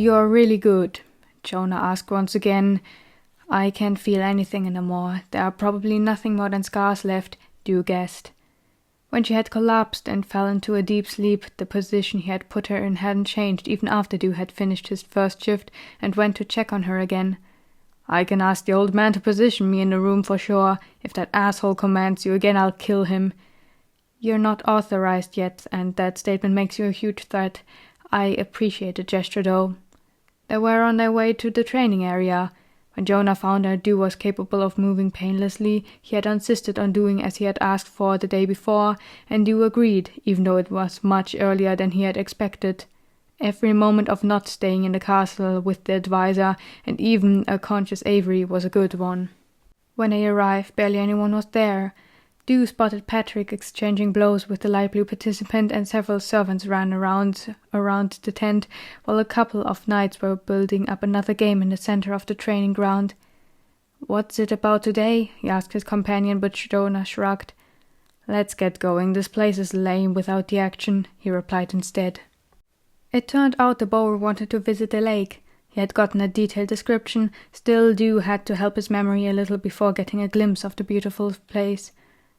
you're really good?" Jonah asked once again. "I can't feel anything anymore. There are probably nothing more than scars left," Dew guessed. When she had collapsed and fell into a deep sleep, the position he had put her in hadn't changed even after Dew had finished his first shift and went to check on her again. "I can ask the old man to position me in the room for sure. If that asshole commands you again, I'll kill him." "You're not authorized yet, and that statement makes you a huge threat. I appreciate the gesture, though." They were on their way to the training area. When Jonah found out Dew was capable of moving painlessly, he had insisted on doing as he had asked for the day before, and Dew agreed, even though it was much earlier than he had expected. Every moment of not staying in the castle with the advisor, and even a conscious Avery, was a good one. When they arrived, barely anyone was there. Dew spotted Patrick exchanging blows with the light blue participant, and several servants ran around the tent, while a couple of knights were building up another game in the center of the training ground. "What's it about today?" he asked his companion, but Jonah shrugged. "Let's get going. This place is lame without the action," he replied instead. It turned out the bower wanted to visit the lake. He had gotten a detailed description. Still, Dew had to help his memory a little before getting a glimpse of the beautiful place.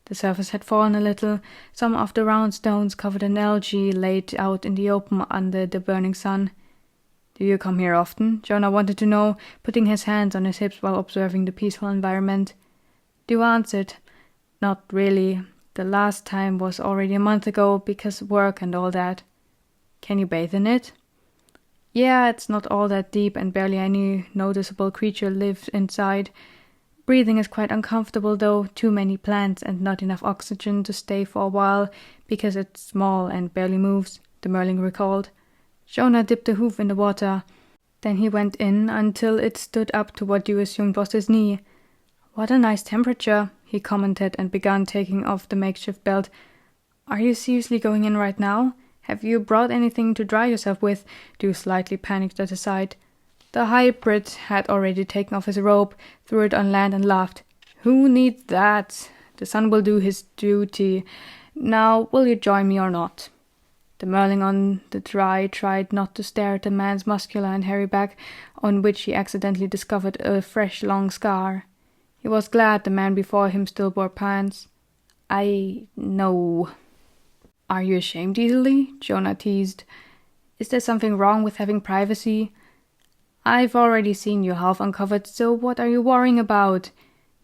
The surface had fallen a little. Some of the round stones covered in algae laid out in the open under the burning sun. "Do you come here often?" Jonah wanted to know, putting his hands on his hips while observing the peaceful environment. Dew answered, "Not really. The last time was already a month ago, because work and all that." "Can you bathe in it?" "Yeah, it's not all that deep, and barely any noticeable creature lives inside. Breathing is quite uncomfortable, though. Too many plants and not enough oxygen to stay for a while, because it's small and barely moves," the Merling recalled. Jonah dipped a hoof in the water. Then he went in until it stood up to what Dew assumed was his knee. "What a nice temperature," he commented, and began taking off the makeshift belt. "Are you seriously going in right now? Have you brought anything to dry yourself with?" Dew slightly panicked at the sight. The hybrid had already taken off his robe, threw it on land, and laughed. "Who needs that? The sun will do his duty. Now, will you join me or not?" The Merling on the dry tried not to stare at the man's muscular and hairy back, on which he accidentally discovered a fresh long scar. He was glad the man before him still wore pants. "I know." "Are you ashamed easily?" Jonah teased. "Is there something wrong with having privacy?" "I've already seen you half uncovered, so what are you worrying about?"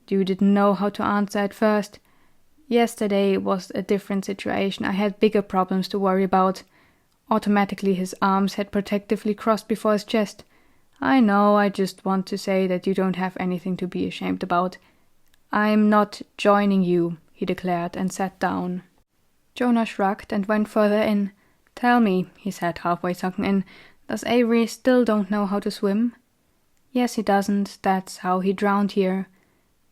Dew didn't know how to answer at first. "Yesterday was a different situation. I had bigger problems to worry about." Automatically his arms had protectively crossed before his chest. "I know, I just want to say that you don't have anything to be ashamed about." "I'm not joining you," he declared, and sat down. Jonah shrugged and went further in. "Tell me," he said, halfway sunken in, "does Avery still don't know how to swim?" "Yes, he doesn't. That's how he drowned here."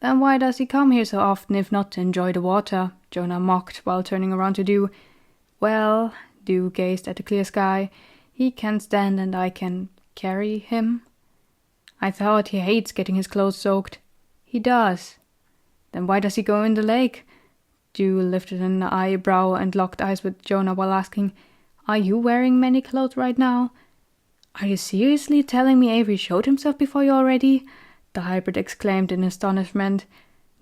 "Then why does he come here so often if not to enjoy the water?" Jonah mocked while turning around to Dew. "Well," Dew gazed at the clear sky, "he can stand and I can carry him." "I thought he hates getting his clothes soaked." "He does." "Then why does he go in the lake?" Dew lifted an eyebrow and locked eyes with Jonah while asking, "Are you wearing many clothes right now?" "Are you seriously telling me Avery showed himself before you already?" the hybrid exclaimed in astonishment.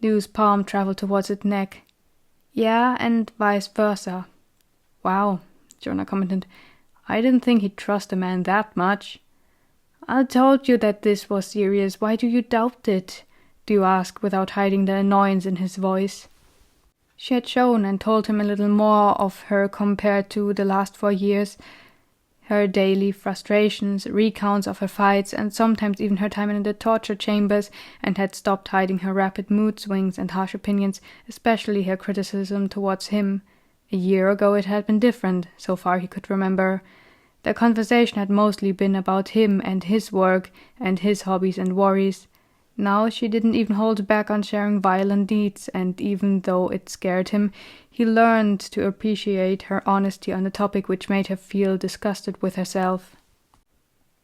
Dew's palm traveled towards his neck. "Yeah, and vice versa." "Wow," Jonah commented. "I didn't think he'd trust a man that much." "I told you that this was serious. Why do you doubt it?" Dew asked without hiding the annoyance in his voice. She had shown and told him a little more of her compared to the last 4 years. Her daily frustrations, recounts of her fights, and sometimes even her time in the torture chambers, and had stopped hiding her rapid mood swings and harsh opinions, especially her criticism towards him. A year ago it had been different, so far he could remember. The conversation had mostly been about him and his work and his hobbies and worries. Now she didn't even hold back on sharing violent deeds, and even though it scared him, he learned to appreciate her honesty on the topic, which made her feel disgusted with herself.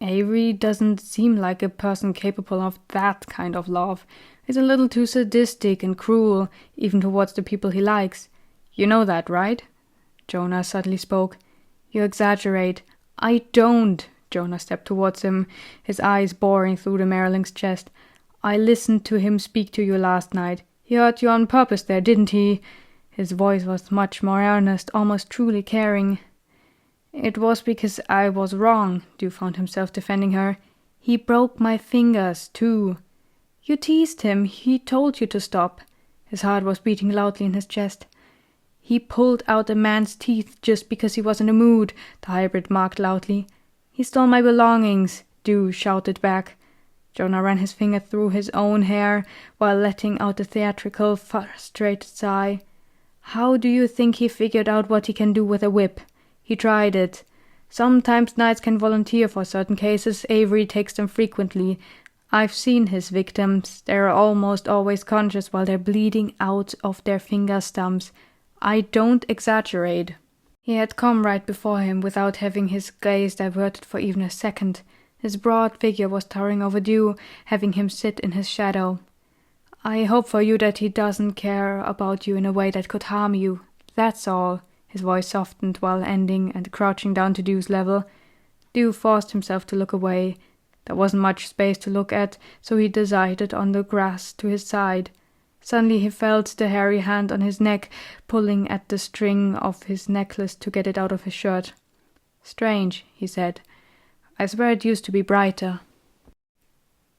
"Avery doesn't seem like a person capable of that kind of love. He's a little too sadistic and cruel, even towards the people he likes. You know that, right?" Jonah suddenly spoke. "You exaggerate." "I don't," Jonah stepped towards him, his eyes boring through the Merling's chest. "I listened to him speak to you last night. He hurt you on purpose there, didn't he?" His voice was much more earnest, almost truly caring. "It was because I was wrong," Dew found himself defending her. "He broke my fingers, too." "You teased him. He told you to stop." His heart was beating loudly in his chest. "He pulled out a man's teeth just because he was in a mood," the hybrid marked loudly. "He stole my belongings," Dew shouted back. Jonah ran his finger through his own hair while letting out a theatrical, frustrated sigh. "How do you think he figured out what he can do with a whip? He tried it. Sometimes knights can volunteer for certain cases. Avery takes them frequently. I've seen his victims. They're almost always conscious while they're bleeding out of their finger stumps. I don't exaggerate." He had come right before him without having his gaze diverted for even a second. His broad figure was towering over Dew, having him sit in his shadow. "I hope for you that he doesn't care about you in a way that could harm you. That's all." His voice softened while ending and crouching down to Dew's level. Dew forced himself to look away. There wasn't much space to look at, so he decided on the grass to his side. Suddenly he felt the hairy hand on his neck, pulling at the string of his necklace to get it out of his shirt. "Strange," he said. "I swear it used to be brighter."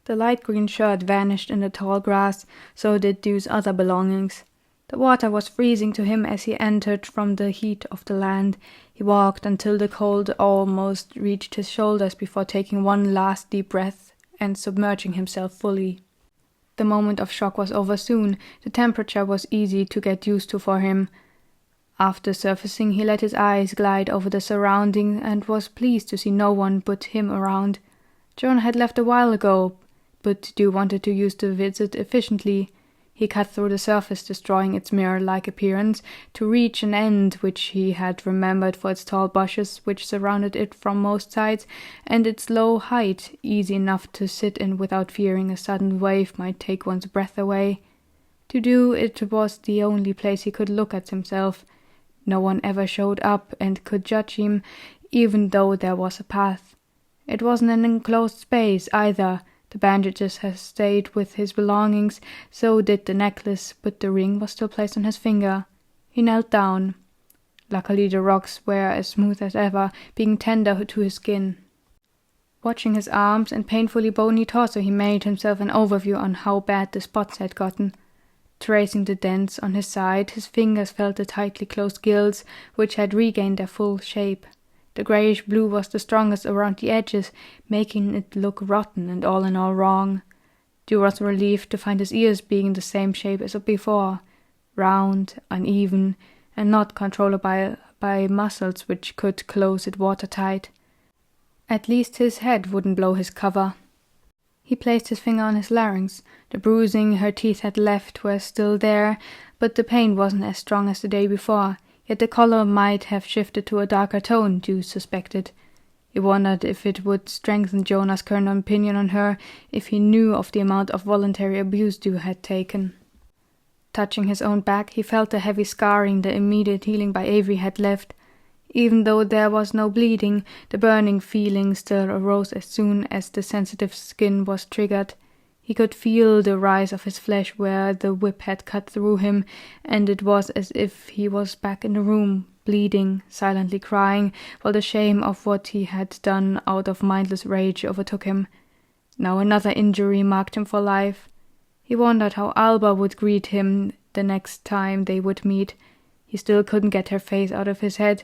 The light green shirt vanished in the tall grass, so did Dew's other belongings. The water was freezing to him as he entered from the heat of the land. He walked until the cold almost reached his shoulders before taking one last deep breath and submerging himself fully. The moment of shock was over soon. The temperature was easy to get used to for him. After surfacing, he let his eyes glide over the surroundings and was pleased to see no one but him around. Jonah had left a while ago, but Dew wanted to use the visit efficiently. He cut through the surface, destroying its mirror-like appearance, to reach an end which he had remembered for its tall bushes which surrounded it from most sides, and its low height, easy enough to sit in without fearing a sudden wave might take one's breath away. To Dew, it was the only place he could look at himself. No one ever showed up and could judge him, even though there was a path. It wasn't an enclosed space, either. The bandages had stayed with his belongings, so did the necklace, but the ring was still placed on his finger. He knelt down. Luckily the rocks were as smooth as ever, being tender to his skin. Watching his arms and painfully bony torso, he made himself an overview on how bad the spots had gotten. Tracing the dents on his side, his fingers felt the tightly closed gills, which had regained their full shape. The greyish blue was the strongest around the edges, making it look rotten and all in all wrong. Dew was relieved to find his ears being the same shape as before, round, uneven, and not controlled by muscles which could close it watertight. At least his head wouldn't blow his cover. He placed his finger on his larynx. The bruising her teeth had left was still there, but the pain wasn't as strong as the day before. Yet the color might have shifted to a darker tone, Dew suspected. He wondered if it would strengthen Jonah's current opinion on her if he knew of the amount of voluntary abuse Dew had taken. Touching his own back, he felt the heavy scarring the immediate healing by Avery had left. Even though there was no bleeding, the burning feeling still arose as soon as the sensitive skin was triggered. He could feel the rise of his flesh where the whip had cut through him, and it was as if he was back in the room, bleeding, silently crying, while the shame of what he had done out of mindless rage overtook him. Now another injury marked him for life. He wondered how Alba would greet him the next time they would meet. He still couldn't get her face out of his head.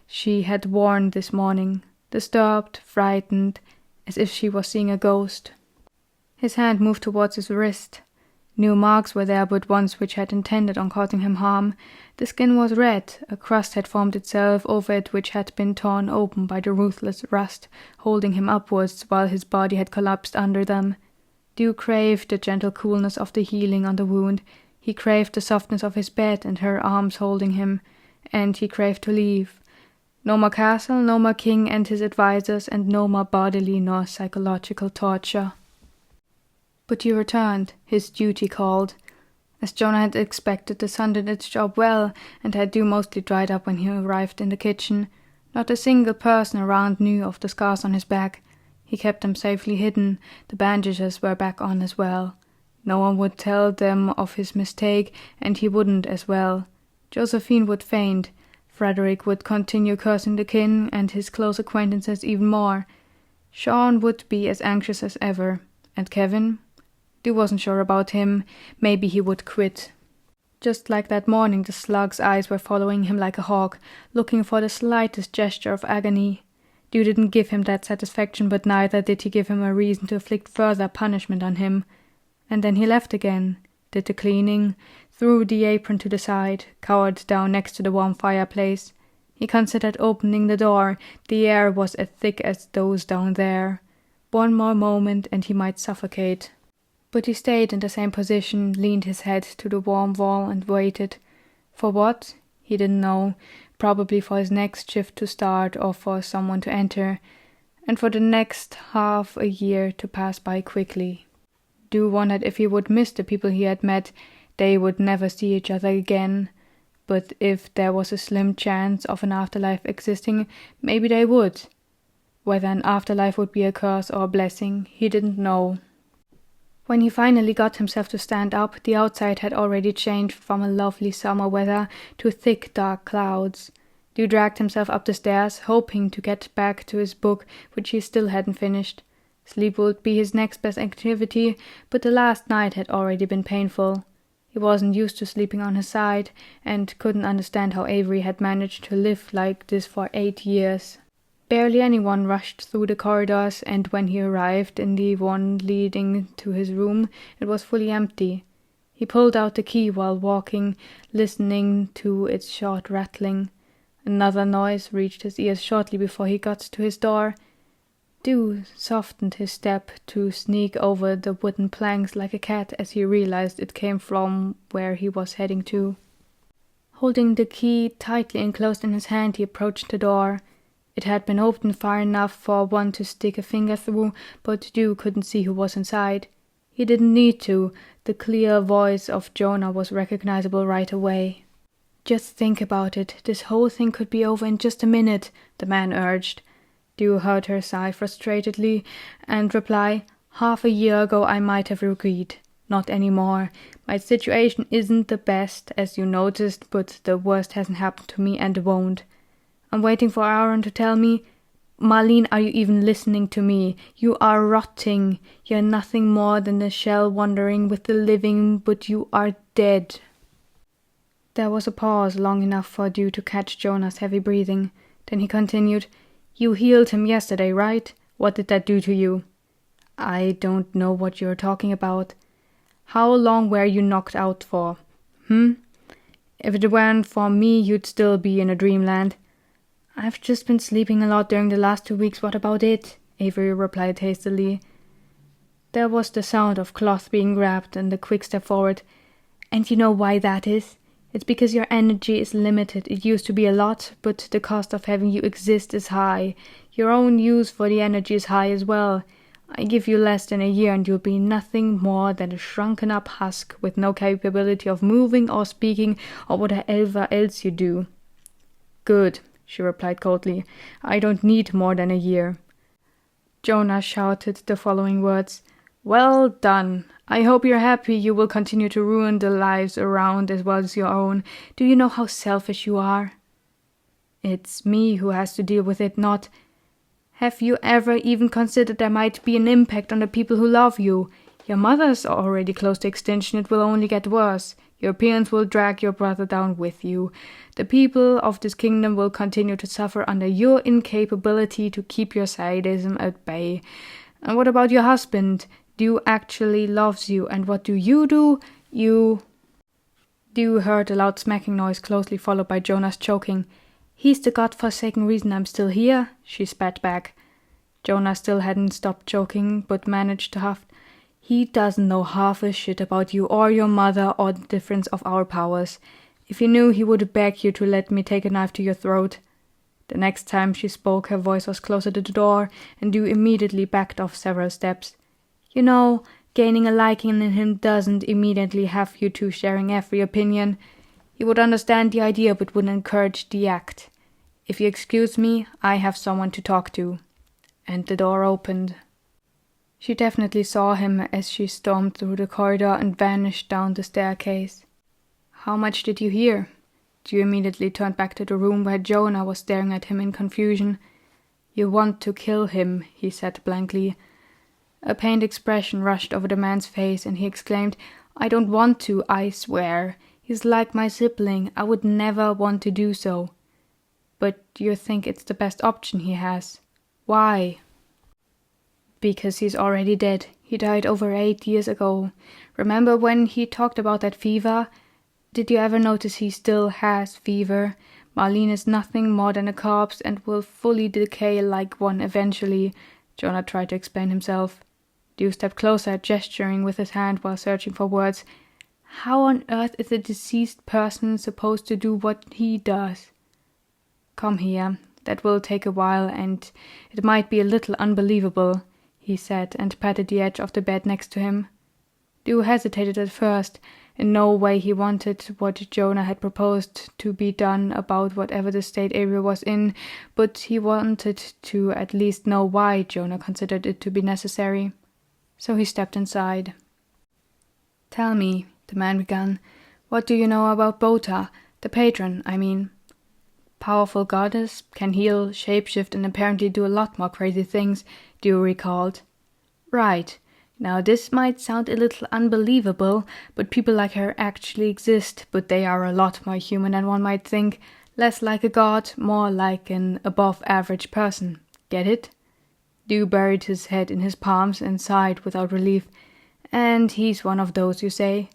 She had worn this morning, disturbed, frightened, as if she was seeing a ghost. His hand moved towards his wrist. New marks were there, but ones which had intended on causing him harm. The skin was red. A crust had formed itself over it which had been torn open by the ruthless rust, holding him upwards while his body had collapsed under them. Dew craved the gentle coolness of the healing on the wound. He craved the softness of his bed and her arms holding him. And he craved to leave. No more castle, no more king and his advisers, and no more bodily nor psychological torture. But he returned. His duty called. As Jonah had expected, the sun did its job well, and had Dew mostly dried up when he arrived in the kitchen. Not a single person around knew of the scars on his back. He kept them safely hidden. The bandages were back on as well. No one would tell them of his mistake, and he wouldn't as well. Josephine would faint. Frederick would continue cursing the kin and his close acquaintances even more. Sean would be as anxious as ever. And Kevin? Dew wasn't sure about him. Maybe he would quit. Just like that morning, the slug's eyes were following him like a hawk, looking for the slightest gesture of agony. Dew didn't give him that satisfaction, but neither did he give him a reason to inflict further punishment on him. And then he left again, did the cleaning, threw the apron to the side, cowered down next to the warm fireplace. He considered opening the door. The air was as thick as those down there. One more moment and he might suffocate. But he stayed in the same position, leaned his head to the warm wall and waited. For what? He didn't know. Probably for his next shift to start or for someone to enter. And for the next half a year to pass by quickly. Dew wondered if he would miss the people he had met. They would never see each other again. But if there was a slim chance of an afterlife existing, maybe they would. Whether an afterlife would be a curse or a blessing, he didn't know. When he finally got himself to stand up, the outside had already changed from a lovely summer weather to thick dark clouds. Dew dragged himself up the stairs, hoping to get back to his book, which he still hadn't finished. Sleep would be his next best activity, but the last night had already been painful. He wasn't used to sleeping on his side, and couldn't understand how Avery had managed to live like this for 8 years. Barely anyone rushed through the corridors, and when he arrived in the one leading to his room, it was fully empty. He pulled out the key while walking, listening to its short rattling. Another noise reached his ears shortly before he got to his door. Dew softened his step to sneak over the wooden planks like a cat as he realized it came from where he was heading to. Holding the key tightly enclosed in his hand, he approached the door. It had been opened far enough for one to stick a finger through, but Dew couldn't see who was inside. He didn't need to. The clear voice of Jonah was recognizable right away. "Just think about it. This whole thing could be over in just a minute," the man urged. Dew heard her sigh frustratedly and reply, "Half a year ago I might have agreed. Not anymore. My situation isn't the best, as you noticed, but the worst hasn't happened to me and won't. I'm waiting for Aaron to tell me. Marlene, are you even listening to me? You are rotting. You're nothing more than a shell wandering with the living, but you are dead." There was a pause long enough for Dew to catch Jonah's heavy breathing. Then he continued, "You healed him yesterday, right? What did that do to you?" "I don't know what you're talking about." "How long were you knocked out for? If it weren't for me, you'd still be in a dreamland." "I've just been sleeping a lot during the last 2 weeks. What about it?" Avery replied hastily. There was the sound of cloth being grabbed and a quick step forward. "And you know why that is? It's because your energy is limited. It used to be a lot, but the cost of having you exist is high. Your own use for the energy is high as well. I give you less than a year and you'll be nothing more than a shrunken-up husk with no capability of moving or speaking or whatever else you do." "Good," she replied coldly. "I don't need more than a year." Jonah shouted the following words. "Well done. I hope you're happy you will continue to ruin the lives around as well as your own. Do you know how selfish you are?" "It's me who has to deal with it, not—" "Have you ever even considered there might be an impact on the people who love you? Your mother's already close to extinction. It will only get worse. Your appearance will drag your brother down with you. The people of this kingdom will continue to suffer under your incapability to keep your sadism at bay. And what about your husband? Dew actually loves you, and what do? You... Dew heard a loud smacking noise closely followed by Jonah's choking. "He's the godforsaken reason I'm still here," she spat back. Jonah still hadn't stopped choking, but managed to huff. "He doesn't know half a shit about you or your mother or the difference of our powers. If he knew, he would beg you to let me take a knife to your throat." The next time she spoke, her voice was closer to the door, and Dew immediately backed off several steps. "You know, gaining a liking in him doesn't immediately have you two sharing every opinion. He would understand the idea but wouldn't encourage the act. If you excuse me, I have someone to talk to." And the door opened. She definitely saw him as she stormed through the corridor and vanished down the staircase. "How much did you hear?" Dew immediately turned back to the room where Jonah was staring at him in confusion. "You want to kill him," he said blankly. A pained expression rushed over the man's face, and he exclaimed, "I don't want to, I swear. He's like my sibling. I would never want to do so." "But you think it's the best option he has. Why?" "Because he's already dead. He died over 8 years ago. Remember when he talked about that fever? Did you ever notice he still has fever? Marlene is nothing more than a corpse and will fully decay like one eventually," Jonah tried to explain himself. Dew stepped closer, gesturing with his hand while searching for words. "How on earth is a deceased person supposed to do what he does?" "Come here. That will take a while, and it might be a little unbelievable," he said, and patted the edge of the bed next to him. Dew hesitated at first. In no way he wanted what Jonah had proposed to be done about whatever the state Avery was in, but he wanted to at least know why Jonah considered it to be necessary. So he stepped inside. "Tell me," the man began, "what do you know about Bota, the patron, I mean?" "Powerful goddess, can heal, shapeshift, and apparently do a lot more crazy things," Dew recalled. "Right. Now this might sound a little unbelievable, but people like her actually exist, but they are a lot more human than one might think. Less like a god, more like an above-average person. Get it?" Dew buried his head in his palms and sighed without relief. "And he's one of those, you say?"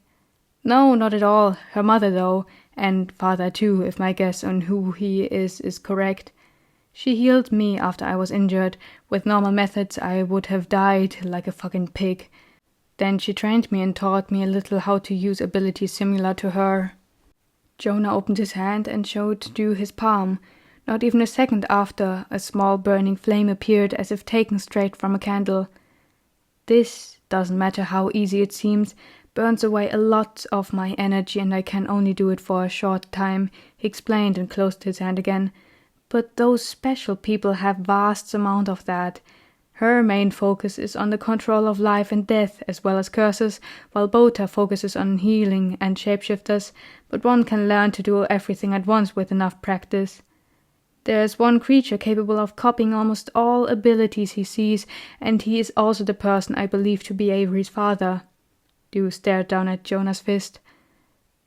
"No, not at all. Her mother, though, and father too, if my guess on who he is correct. She healed me after I was injured. With normal methods, I would have died like a fucking pig. Then she trained me and taught me a little how to use abilities similar to her." Jonah opened his hand and showed Dew his palm. Not even a second after, a small burning flame appeared as if taken straight from a candle. "This, doesn't matter how easy it seems, burns away a lot of my energy, and I can only do it for a short time," he explained and closed his hand again. "But those special people have vast amount of that. Her main focus is on the control of life and death, as well as curses, while Bota focuses on healing and shapeshifters, but one can learn to do everything at once with enough practice. There's one creature capable of copying almost all abilities he sees, and he is also the person I believe to be Avery's father." Dew stared down at Jonah's fist.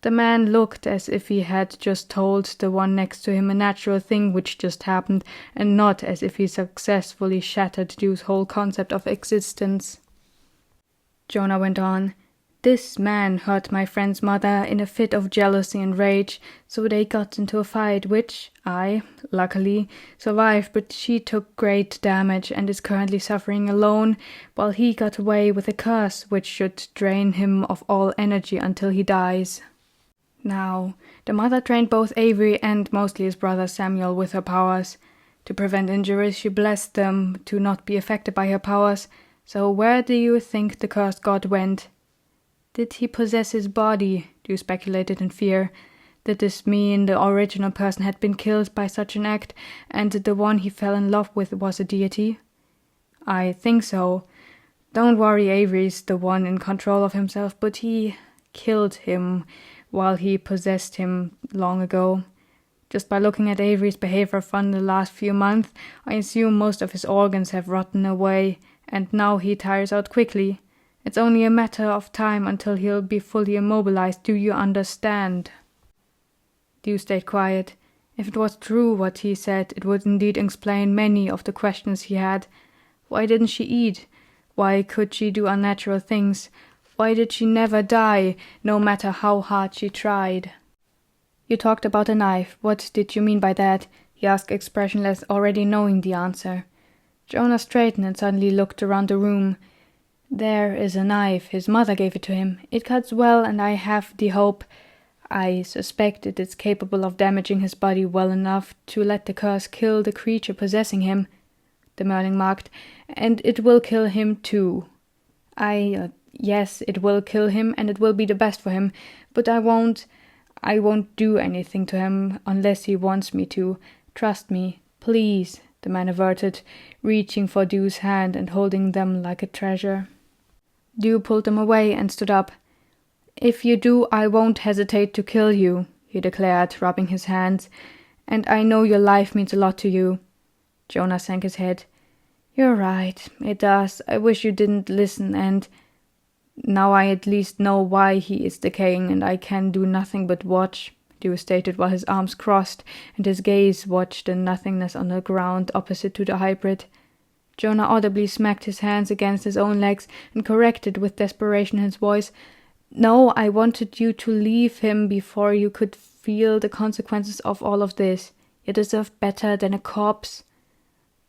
The man looked as if he had just told the one next to him a natural thing which just happened, and not as if he successfully shattered Dew's whole concept of existence. Jonah went on. "This man hurt my friend's mother in a fit of jealousy and rage, so they got into a fight, which I, luckily, survived, but she took great damage and is currently suffering alone, while he got away with a curse which should drain him of all energy until he dies." Now, the mother trained both Avery and mostly his brother Samuel with her powers. To prevent injuries, she blessed them to not be affected by her powers. So where do you think the cursed god went? Did he possess his body? You speculated in fear. Did this mean the original person had been killed by such an act, and the one he fell in love with was a deity? I think so. Don't worry, Avery's the one in control of himself, but he killed him while he possessed him long ago. Just by looking at Avery's behavior from the last few months, I assume most of his organs have rotten away, and now he tires out quickly. It's only a matter of time until he'll be fully immobilized, do you understand? Dew stayed quiet. If it was true what he said, it would indeed explain many of the questions he had. Why didn't she eat? Why could she do unnatural things? Why did she never die, no matter how hard she tried? You talked about a knife. What did you mean by that? He asked, expressionless, already knowing the answer. Jonah straightened and suddenly looked around the room. There is a knife. His mother gave it to him. It cuts well, and I have the hope, I suspect it is capable of damaging his body well enough to let the curse kill the creature possessing him, the Merling marked, and it will kill him too. Yes, it will kill him, and it will be the best for him, but I won't do anything to him unless he wants me to. Trust me, please, the man averted, reaching for Dew's hand and holding them like a treasure. Dew pulled them away and stood up. If you do, I won't hesitate to kill you, he declared, rubbing his hands. And I know your life means a lot to you. Jonah sank his head. You're right, it does. I wish you didn't listen, and now I at least know why he is decaying, and I can do nothing but watch, Dew stated while his arms crossed and his gaze watched the nothingness on the ground opposite to the hybrid. Jonah audibly smacked his hands against his own legs and corrected with desperation in his voice, No, I wanted you to leave him before you could feel the consequences of all of this. You deserve better than a corpse.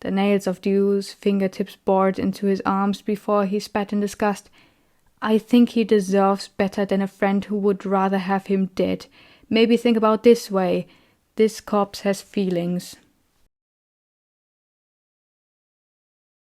The nails of Dew's fingertips bored into his arms before he spat in disgust. I think he deserves better than a friend who would rather have him dead. Maybe think about this way. This corpse has feelings.